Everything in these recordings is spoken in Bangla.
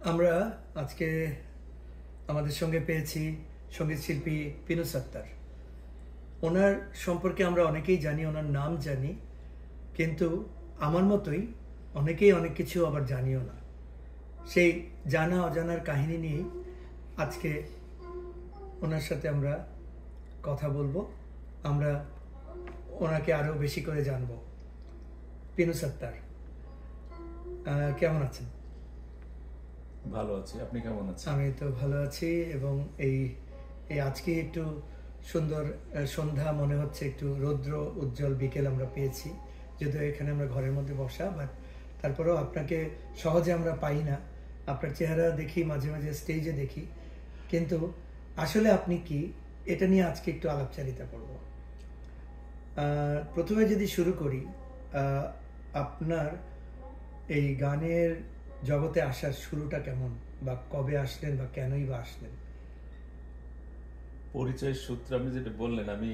আমরা আজকে আমাদের সঙ্গে পেয়েছি সঙ্গীত শিল্পী পিনু সত্তার। ওনার সম্পর্কে আমরা অনেকেই জানি, ওনার নাম জানি, কিন্তু আমার মতোই অনেকেই অনেক কিছু আবার জানিও না। সেই জানা অজানার কাহিনী নিয়ে আজকে ওনার সাথে আমরা কথা বলবো, আমরা ওনাকে আরো বেশি করে জানবো। পিনু সত্তার, কেমন আছেন? ভালো আছি, আপনি কেমন আছেন? আমি তো ভালো আছি, এবং এই আজকে একটু সুন্দর সন্ধ্যা মনে হচ্ছে, একটু রৌদ্র উজ্জ্বল বিকেল আমরা পেয়েছি, যদিও এখানে আমরা ঘরের মধ্যে বসা, বাট তারপরেও আপনাকে সহজে আমরা পাই না। আপনার চেহারা দেখি, মাঝে মাঝে স্টেজে দেখি, কিন্তু আসলে আপনি কি, এটা নিয়ে আজকে একটু আলাপচারিতা করব। প্রথমে যদি শুরু করি, আপনার এই গানের জগতে আসার শুরুটা কেমন, বা কবে আসলেন, বা কেনই বা আসলেন? পরিচয়ের সূত্রে আপনি যেটা বললেন, আমি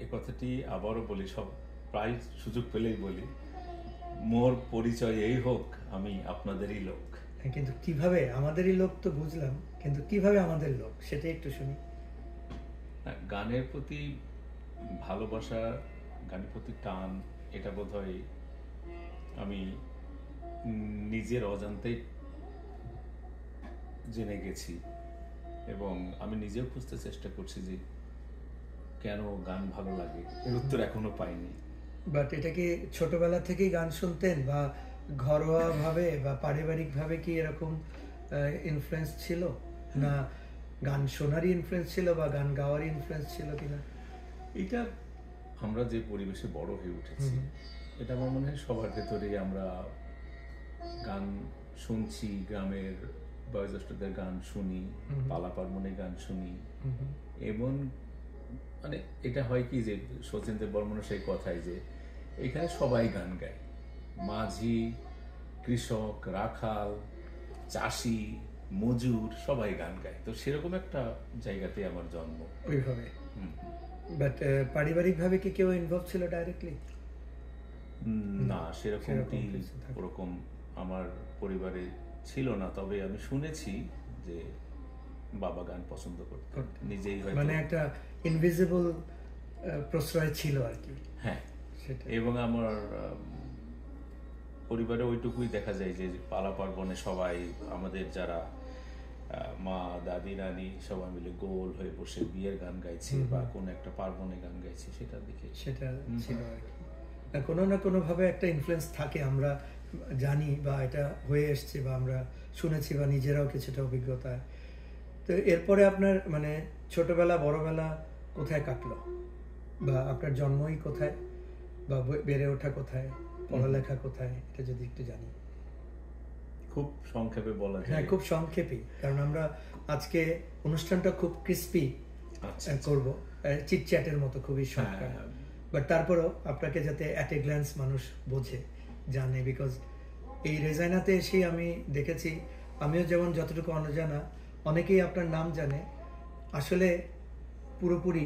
এ কথাটি আবারও বলি, সব প্রায় সুযোগ পেলেই বলি, মোর পরিচয় এই হোক, আমি আপনাদেরই লোক। কিন্তু কিভাবে আমাদেরই লোক তো বুঝলাম, কিন্তু কিভাবে আমাদের লোক সেটা একটু শুনি। গানের প্রতি ভালোবাসা, গানের প্রতি টান, এটা বোধহয় আমি নিজের অজান্তেই জেনে গেছি, এবং আমি নিজেও খুঁজতে চেষ্টা করছি যে কেন গান ভালো লাগে, এর উত্তর এখনো পাইনি। বাট এটা কি ছোটবেলা থেকেই গান শুনতেন, বা ঘরোয়া ভাবে বা পারিবারিক ভাবে কি এরকম ইনফ্লুয়েন্স ছিল, না গান শোনারই ইনফ্লুয়েন্স ছিল, বা গান গাওয়ারই ইনফ্লুয়েন্স ছিল কিনা? এটা আমরা যে পরিবেশে বড় হয়ে উঠেছি, এটা আমার মনে হয় সবার ভেতরেই আমরা গান শুনছি, গ্রামের বয়োজ্যেষ্ঠদের গান শুনি, পালা পার্বণে গান শুনি, এবং মানে এটা হয় কি যে শচীন্দ্র বর্মনের সেই কথাই যে এখানে সবাই গান গায়, মাঝি, কৃষক, রাখাল, চাষি, মজুর, সবাই গান গায়। তো সেরকম একটা জায়গাতে আমার জন্ম। ওইভাবে। বাট পারিবারিক ভাবে কি কেউ ইনভলভ ছিল ডাইরেক্টলি? না, সেরকমটি ওরকম আমার পরিবারে ছিল না, তবে আমি শুনেছি যে বাবা গান পছন্দ করতেন, নিজেই হয়তো, মানে একটা ইনভিজিবল প্রশ্রয় ছিল আর কি। হ্যাঁ, এবং আমার পরিবারে ওইটুকুই দেখা যায় যে পালা পার্বণে সবাই, আমাদের যারা মা, দাদি, নানি সবাই মিলে গোল হয়ে বসে বিয়ের গান গাইছে বা কোন একটা পার্বণে গান গাইছে, সেটা দেখে সেটা ছিল আর কি। কোনো না কোনো ভাবে একটা ইনফ্লুয়েন্স থাকে, আমরা জানি, বা এটা হয়ে এসছে, বা আমরা শুনেছি, বা নিজেরাও কিছুটা অভিজ্ঞতা। তো এরপরে আপনার মানে ছোটবেলা বড়বেলা কোথায় কাটলো, বা আপনার জন্মই কোথায়, বা বেড়ে ওঠা কোথায়, পড়ালেখা কোথায়, এটা যদি একটু জানি। খুব সংক্ষেপে বলা যায়? হ্যাঁ, খুব সংক্ষেপে, কারণ আমরা আজকে অনুষ্ঠানটা খুব ক্রিস্পি করব, চিটচ্যাটের মতো, খুবই শর্টকাট। বাট তারপরও আপনাকে যাতে অ্যাট এ গ্ল্যান্স মানুষ বোঝে, জানে, বিকজ এই রেজাইনাতে এসে আমি দেখেছি, আমিও যেমন যতটুকু অনজানা, অনেকেই আপনার নাম জানে, আসলে পুরোপুরি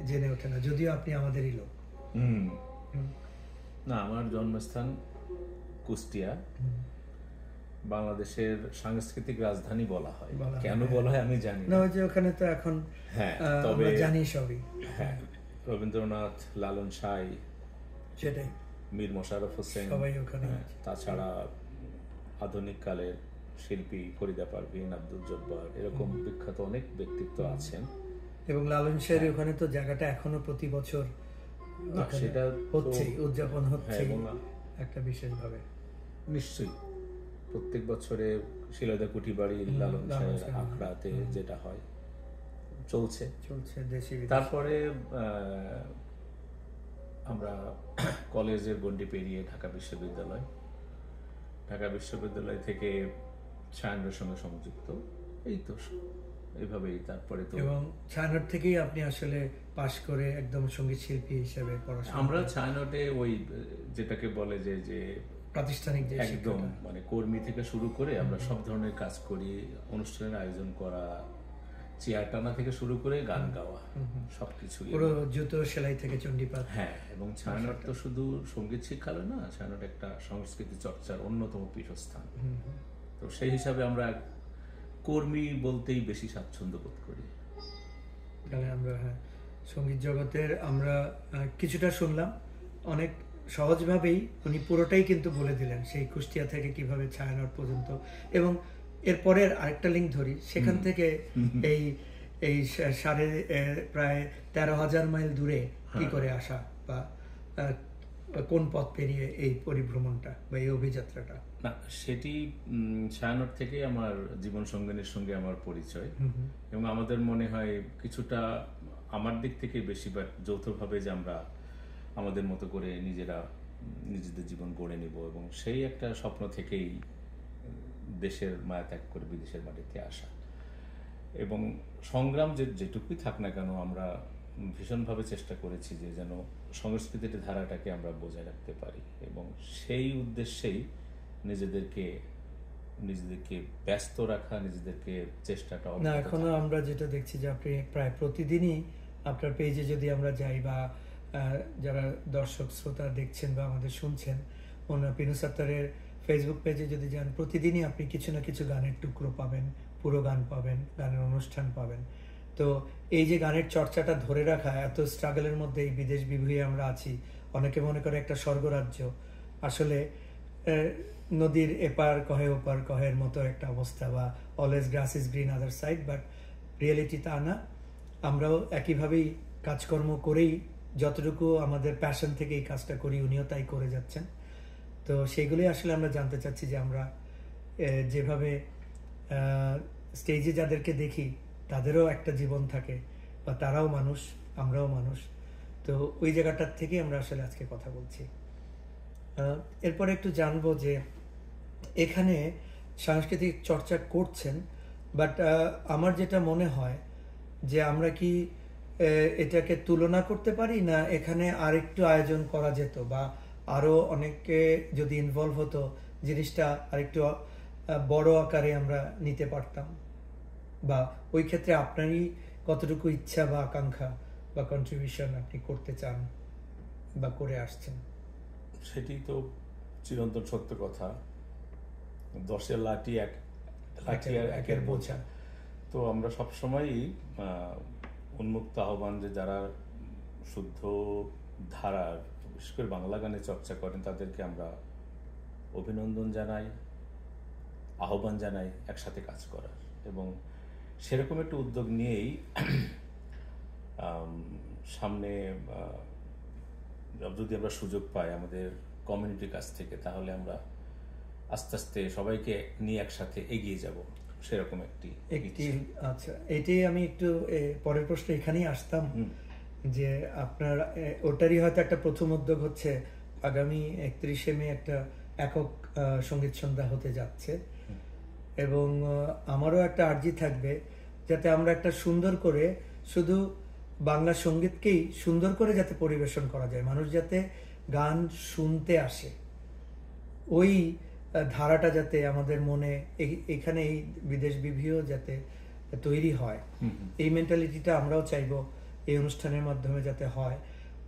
জেনে ওঠে না, যদিও আপনি আমাদেরই লোক। না, আমার জন্মস্থান কুষ্টিয়া, বাংলাদেশের সাংস্কৃতিক রাজধানী বলা হয়। কেন বলা হয় আমি জানি না, ওই যে ওখানে তো এখন তবে জানি সবই। হ্যাঁ, রবীন্দ্রনাথ, লালন সাঁই, সেটাই, মীর মোশাররফ হোসেন, সবাই ওখানে। তাছাড়া আধুনিক কালের শিল্পী ফরিদা পারভীন, আব্দুল জব্বার, এরকম বিখ্যাত অনেক ব্যক্তিত্ব আছেন। এবং লালন সাহের ওখানে তো জায়গাটা এখনো প্রতি বছর সেটা হচ্ছে, উদযাপন হচ্ছে একটা বিশেষ ভাবে। নিশ্চয়ই প্রত্যেক বছরে শিলাদা কুঠি বাড়ি লালন সাহের আখড়াতে যেটা হয় চলছে। তারপরে আমরা কলেজের গণ্ডি পেরিয়ে ঢাকা বিশ্ববিদ্যালয় থেকে ছায়ানটের সঙ্গে সংযুক্ত, এই তো এইভাবেই। তারপরে তো এবং ছায়ানট থেকেই আপনি আসলে পাশ করে একদম সঙ্গীত শিল্পী হিসেবে পড়াশোনা। আমরা ছায়ানটে ওই যেটাকে বলে যে প্রাতিষ্ঠানিক যে একদম মানে কর্মী থেকে শুরু করে আমরা সব ধরনের কাজ করি, অনুষ্ঠানের আয়োজন করা, চেয়ার টানা থেকে শুরু করে গান গাওয়া, সবকিছু, পুরো জুতো সেলাই থেকে চণ্ডীপাঠ। হ্যাঁ, এবং ছায়ানট তো শুধু সঙ্গীত শিক্ষালয় না, ছায়ানট একটা সংস্কৃতি চর্চার অন্যতম পীঠস্থান। তো সেই হিসাবে আমরা কর্মী বলতেই বেশি স্বাচ্ছন্দ্য বোধ করি। তাহলে আমরা সঙ্গীত জগতের আমরা কিছুটা শুনলাম, অনেক সহজভাবেই উনি পুরোটাই কিন্তু বলে দিলেন, সেই কুষ্টিয়া থেকে কিভাবে ছায়ানট পর্যন্ত, এবং এরপরের আরেকটা লিঙ্ক ধরি, সেখান থেকে এই এই প্রায় 13,000 মাইল দূরে কি করে আসা, বা কোন পথ পেরিয়ে এই পরিভ্রমণটা বা এই অভিযাত্রাটা? না, সেটি ছায়ানট থেকে আমার জীবন সঙ্গিনীর সঙ্গে আমার পরিচয়, এবং আমাদের মনে হয় কিছুটা আমার দিক থেকে বেশিরভাগ যৌথভাবে যে আমরা আমাদের মতো করে নিজেদের জীবন গড়ে নিব, এবং সেই একটা স্বপ্ন থেকেই দেশের মায়া ত্যাগ করে বিদেশের মাটিতে আসা। এবং সংগ্রাম যেটুকুই থাক না কেন, আমরা ভীষণভাবে চেষ্টা করেছি যে যেন সংস্কৃতির ধারাটাকে আমরা বজায় রাখতে পারি, এবং সেই উদ্দেশ্যেই নিজেদেরকে ব্যস্ত রাখা, নিজেদেরকে চেষ্টাটা। না, এখনো আমরা যেটা দেখছি যে আপনি প্রায় প্রতিদিনই আপনার পেজে যদি আমরা যাই, বা যারা দর্শক শ্রোতা দেখছেন বা আমাদের শুনছেন, পিনু সত্তারের ফেসবুক পেজে যদি যান, প্রতিদিনই আপনি কিছু না কিছু গানের টুকরো পাবেন, পুরো গান পাবেন, গানের অনুষ্ঠান পাবেন। তো এই যে গানের চর্চাটা ধরে রাখা, এত স্ট্রাগলের মধ্যে এই বিদেশ বিভুঁইয়ে আমরা আছি, অনেকে মনে করে একটা স্বর্গরাজ্য, আসলে নদীর এপার কহে ওপার কহের মতো একটা অবস্থা, বা always glass is green other side, but reality তা না। আমরাও একইভাবেই কাজকর্ম করেই যতটুকু আমাদের প্যাশন থেকে এই কাজটা করি, উনিও তাই করে যাচ্ছেন। তো সেইগুলোই আসলে আমরা জানতে চাচ্ছি যে আমরা যেভাবে স্টেজে যাদেরকে দেখি তাদেরও একটা জীবন থাকে, বা তারাও মানুষ, আমরাও মানুষ। তো ওই জায়গাটার থেকে আমরা আসলে আজকে কথা বলছি। এরপরে একটু জানবো যে এখানে সাংস্কৃতিক চর্চা করছেন, বাট আমার যেটা মনে হয় যে আমরা কি এটাকে তুলনা করতে পারি না, এখানে আরেকটু আয়োজন করা যেত, বা আরো অনেকে যদি ইনভলভ হতো, জিনিসটা আরেকটু বড় আকারে আমরা নিতে পারতাম, বা ওই ক্ষেত্রে আপনারই কতটুকু ইচ্ছা বা আকাঙ্ক্ষা বা কন্ট্রিবিউশন আপনি করতে চান বা করে আসছেন? সেটি তো চিরন্তন সত্য কথা, 10-এর লাঠি একের বোঝা। তো আমরা সবসময়ই উন্মুক্ত আহ্বান যে যারা শুদ্ধ ধারার, বিশেষ করে বাংলা গানে চর্চা করেন, তাদেরকে আমরা অভিনন্দন জানাই, আহ্বান জানাই একসাথে কাজ করার। এবং সেরকম একটু উদ্যোগ নিয়েই সামনে যদি আমরা সুযোগ পাই আমাদের কমিউনিটির কাছ থেকে, তাহলে আমরা আস্তে আস্তে সবাইকে নিয়ে একসাথে এগিয়ে যাব, সেরকম একটি। আচ্ছা, এটাই আমি একটু পরের প্রশ্ন এখানেই আসতাম, যে আপনার ওটারই হয়তো একটা প্রথম উদ্যোগ হচ্ছে আগামী 31শে মে একটা একক সঙ্গীত সন্ধ্যা হতে যাচ্ছে, এবং আমারও একটা আর্জি থাকবে যাতে আমরা একটা সুন্দর করে, শুধু বাংলা সঙ্গীতকেই সুন্দর করে যাতে পরিবেশন করা যায়, মানুষ যাতে গান শুনতে আসে, ওই ধারাটা যাতে আমাদের মনে এখানে এই বিদেশ বিভুঁইয়েও যাতে তৈরি হয়, এই মেন্টালিটিটা আমরাও চাইবো এই অনুষ্ঠানের মাধ্যমে যাতে হয়।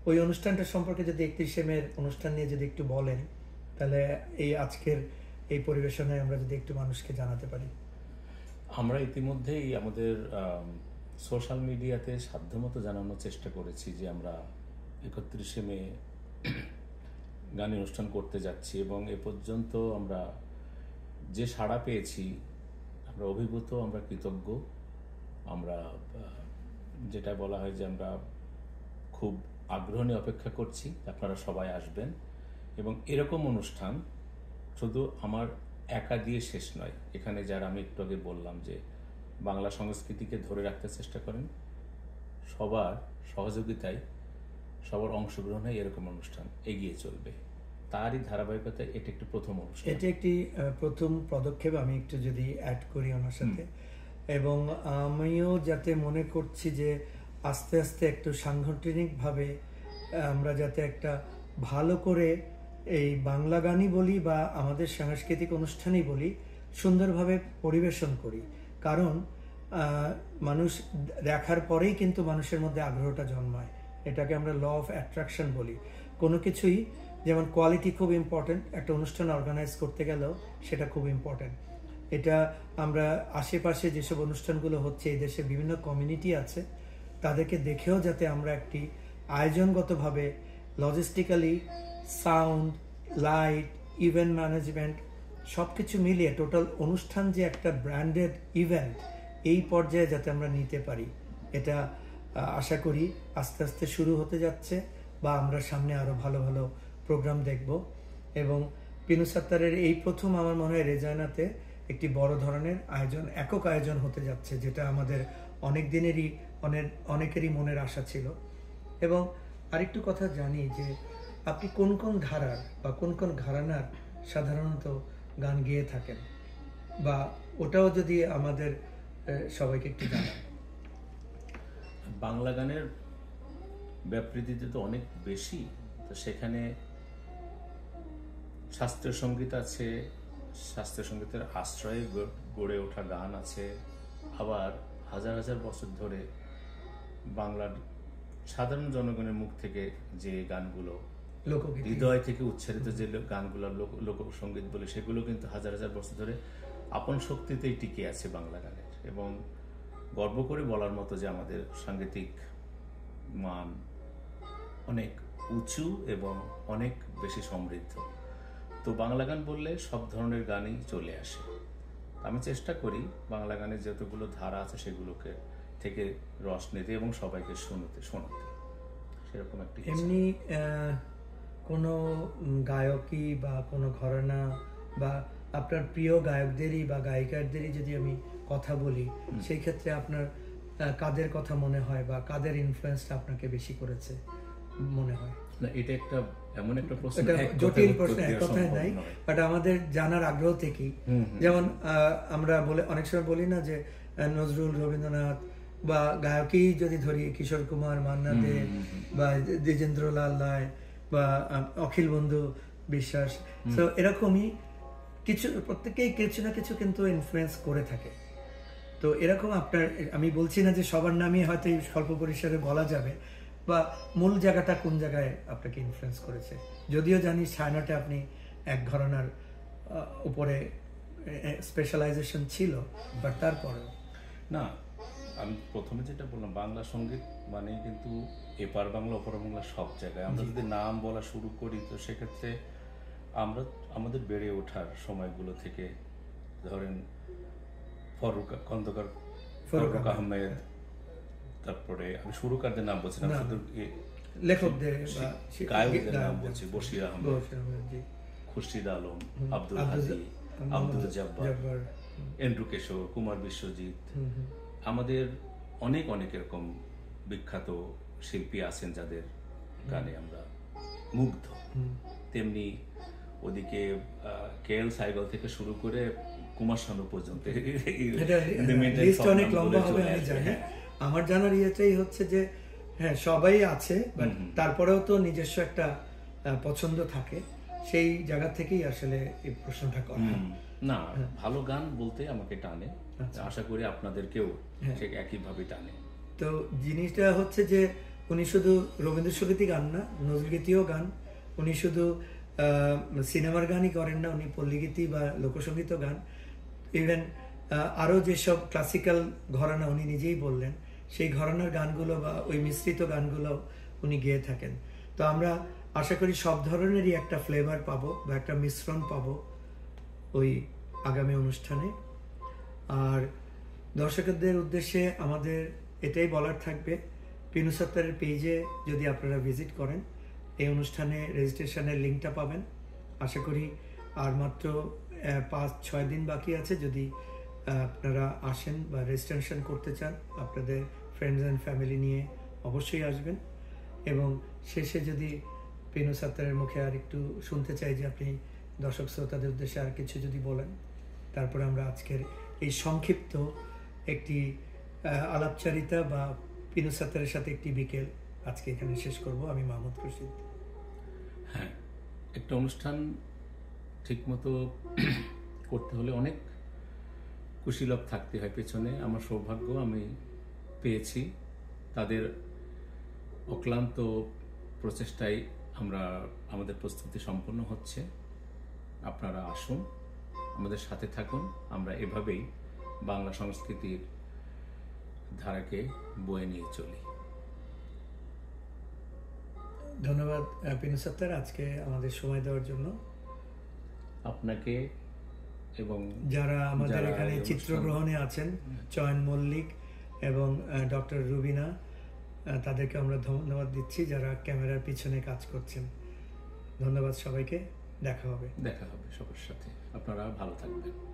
ওই অনুষ্ঠানটা সম্পর্কে যদি 31শে মের অনুষ্ঠান নিয়ে যদি একটু বলেন, তাহলে এই আজকের এই পরিবেশনে আমরা যদি একটু মানুষকে জানাতে পারি। আমরা ইতিমধ্যেই আমাদের সোশ্যাল মিডিয়াতে সাধ্যমতো জানানোর চেষ্টা করেছি যে আমরা 31শে মে গানের অনুষ্ঠান করতে যাচ্ছি, এবং এ পর্যন্ত আমরা যে সাড়া পেয়েছি আমরা অভিভূত, আমরা কৃতজ্ঞ। আমরা যেটা বলা হয় যে আমরা খুব আগ্রহ নিয়ে অপেক্ষা করছি আপনারা সবাই আসবেন, এবং এরকম অনুষ্ঠান শুধু আমার একা দিয়ে শেষ নয়। এখানে যারা আমি একটু আগে বললাম যে বাংলা সংস্কৃতিকে ধরে রাখতে চেষ্টা করেন, সবার সহযোগিতায়, সবার অংশগ্রহণে এরকম অনুষ্ঠান এগিয়ে চলবে, তারই ধারাবাহিকতায় এটা একটি প্রথম অনুষ্ঠান। এটা একটি প্রথম পদক্ষেপ, আমি একটু যদি অ্যাড করি ওনার সাথে, এবং আমিও যাতে মনে করছি যে আস্তে আস্তে একটু সাংগঠনিকভাবে আমরা যাতে একটা ভালো করে এই বাংলা গানই বলি বা আমাদের সাংস্কৃতিক অনুষ্ঠানই বলি, সুন্দরভাবে পরিবেশন করি। কারণ মানুষ দেখার পরেই কিন্তু মানুষের মধ্যে আগ্রহটা জন্মায়, এটাকে আমরা ল অফ অ্যাট্রাকশন বলি। কোনো কিছুই যেমন কোয়ালিটি খুব ইম্পর্টেন্ট, একটা অনুষ্ঠান অর্গানাইজ করতে গেলেও সেটা খুব ইম্পর্টেন্ট। এটা আমরা আশেপাশে যেসব অনুষ্ঠানগুলো হচ্ছে, এই দেশে বিভিন্ন কমিউনিটি আছে, তাদেরকে দেখেও যাতে আমরা একটি আয়োজনগতভাবে logistically, sound, light, event management সব কিছু মিলিয়ে টোটাল অনুষ্ঠান যে একটা ব্র্যান্ডেড ইভেন্ট, এই পর্যায়ে যাতে আমরা নিতে পারি, এটা আশা করি আস্তে আস্তে শুরু হতে যাচ্ছে, বা আমরা সামনে আরো ভালো ভালো প্রোগ্রাম দেখব। এবং পিনু সাত্তারের এই প্রথম আমার মনে হয় রেজায়নাতে একটি বড় ধরনের আয়োজন, একক আয়োজন হতে যাচ্ছে, যেটা আমাদের অনেক দিনেরই অনেকেরই মনের আশা ছিল। এবং আরেকটু কথা জানি যে আপনি কোন কোন ধারার বা কোন কোন ঘরানার সাধারণত গান গেয়ে থাকেন, বা ওটাও যদি আমাদের সবাইকে একটু জানান। বাংলা গানের ব্যাপৃতিতে তো অনেক বেশি, তো সেখানে শাস্ত্রীয় সঙ্গীত আছে, শাস্ত্রীয় সঙ্গীতের আশ্রয়ে গড়ে ওঠা গান আছে, আবার হাজার হাজার বছর ধরে বাংলার সাধারণ জনগণের মুখ থেকে যে গানগুলো, হৃদয় থেকে উচ্চারিত যে গানগুলো লোকসঙ্গীত বলে, সেগুলো কিন্তু হাজার হাজার বছর ধরে আপন শক্তিতেই টিকে আছে বাংলা গানের। এবং গর্ব করে বলার মতো যে আমাদের সাংগীতিক মান অনেক উঁচু এবং অনেক বেশি সমৃদ্ধ। তো বাংলা গান বললে সব ধরনের গানই চলে আসে। আমি চেষ্টা করি বাংলা গানের যতগুলো ধারা আছে সেগুলোকে থেকে রস নিতে এবং সবাইকে শোনাতে সেরকম একটি। এমনি কোনো গায়কী বা কোনো ঘরানা বা আপনার প্রিয় গায়কদেরই বা গায়িকাদেরই যদি আমি কথা বলি, সেই ক্ষেত্রে আপনার কাদের কথা মনে হয় বা কাদের ইনফ্লুয়েন্সটা আপনাকে বেশি করেছে মনে হয়? না, এটা একটা এমন একটা প্রশ্ন, এটা জটিল প্রশ্ন, এক কথায় নাই, বাট আমাদের জানার আগ্রহ থেকেই। যেমন আমরা অনেক সময় বলি না যে নজরুল, রবীন্দ্রনাথ, বা গায়কই যদি ধরি কিশোর কুমার, মান্না দে, বা দ্বিজেন্দ্রলাল রায়, বা অখিল বন্ধু বিশ্বাস, তো এরকমই কিছু প্রত্যেকেই কিছু না কিছু কিন্তু ইনফ্লুয়েন্স করে থাকে। তো এরকম আপনার, আমি বলছি না যে সবার নামই হয়তো এই স্বল্প পরিসরে বলা যাবে, বা মূল জায়গাটা কোন জায়গায় আপনাকে ইনফ্লুয়েন্স করেছে? যদিও জানি ছায়ানটে আপনি এক ঘরানার উপরে স্পেশালাইজেশন ছিল, বাট তারপরে না, আমি প্রথমে যেটা বললাম, বাংলা সঙ্গীত মানে কিন্তু এপার বাংলা ওপার বাংলা সব জায়গায়। আমরা যদি নাম বলা শুরু করি, তো সেক্ষেত্রে আমরা আমাদের বেড়ে ওঠার সময়গুলো থেকে ধরেন খন্দকার ফারুক আহমেদ, তারপরে আমি সুরকারদের নাম বলছি না, শুধু লেখকদের গায়কদের নাম বলছি, বশির আহমেদ, খুরশিদ আলম, আব্দুল হাজি, আব্দুল জব্বার, এন্ড্রু কিশোর, কুমার বিশ্বজিৎ, আমাদের অনেক অনেক এরকম বিখ্যাত শিল্পী আছেন যাদের গানে আমরা মুগ্ধ। তেমনি ওদিকে কেএল সাইগল থেকে শুরু করে কুমার শানু পর্যন্ত অনেক লম্বা হবে আমি জানি। আমার জানার ইয়েটাই হচ্ছে যে হ্যাঁ সবাই আছে, বাট তারপরেও তো নিজস্ব একটা পছন্দ থাকে, সেই জায়গা থেকেই আসলে এই প্রশ্নটা করা। না, ভালো গান বলতে আমাকে টানে, আশা করি আপনাদেরকেও ঠিক একইভাবে টানে। তো জিনিসটা হচ্ছে যে উনি শুধু রবীন্দ্রসঙ্গীতই গান না, নজরুলগীতিও গান, উনি শুধু সিনেমার গানই করেন না, উনি পল্লীগীতি বা লোকসঙ্গীতও গান, ইভেন আরও যেসব ক্লাসিক্যাল ঘরানা উনি নিজেই বললেন, সেই ঘরানার গানগুলো বা ওই মিশ্রিত গানগুলো উনি গেয়ে থাকেন। তো আমরা আশা করি সব ধরনেরই একটা ফ্লেভার পাবো বা একটা মিশ্রণ পাবো ওই আগামী অনুষ্ঠানে। আর দর্শকদের উদ্দেশ্যে আমাদের এটাই বলার থাকবে, পিনু সাত্তারের পেজে যদি আপনারা ভিজিট করেন, এই অনুষ্ঠানে রেজিস্ট্রেশনের লিঙ্কটা পাবেন। আশা করি আর মাত্র 5-6 দিন বাকি আছে। যদি আপনারা আসেন বা রেজিস্ট্রেশন করতে চান, আপনাদের ফ্রেন্ডস অ্যান্ড ফ্যামিলি নিয়ে অবশ্যই আসবেন। এবং শেষে যদি পিনু সাত্তারের মুখে আর একটু শুনতে চাই যে আপনি দর্শক শ্রোতাদের উদ্দেশ্যে আর কিছু যদি বলেন, তারপরে আমরা আজকের এই সংক্ষিপ্ত একটি আলাপচারিতা বা পিনু সাত্তারের সাথে একটি বিকেল আজকে এখানে শেষ করব। আমি মাহমুদ খুরশিদ। হ্যাঁ, একটা অনুষ্ঠান ঠিকমতো করতে হলে অনেক কুশীলব থাকতে হয় পেছনে। আমার সৌভাগ্য আমি পেয়েছি, তাদের অক্লান্ত প্রচেষ্টায় আমাদের প্রস্তুতি সম্পন্ন হচ্ছে। আপনারা আসুন, আমাদের সাথে থাকুন। আমরা এভাবেই বাংলা সংস্কৃতির ধারাকে বয়ে নিয়ে চলি। ধন্যবাদ পিনু সত্তার, আজকে আমাদের সময় দেওয়ার জন্য। আপনাকে এবং যারা আমাদের এখানে চিত্রগ্রহণে আছেন, চয়ন মল্লিক এবং ডক্টর রুবিনা, তাদেরকে আমরা ধন্যবাদ দিচ্ছি, যারা ক্যামেরার পিছনে কাজ করছেন। ধন্যবাদ সবাইকে। দেখা হবে সবার সাথে। আপনারা ভালো থাকবেন।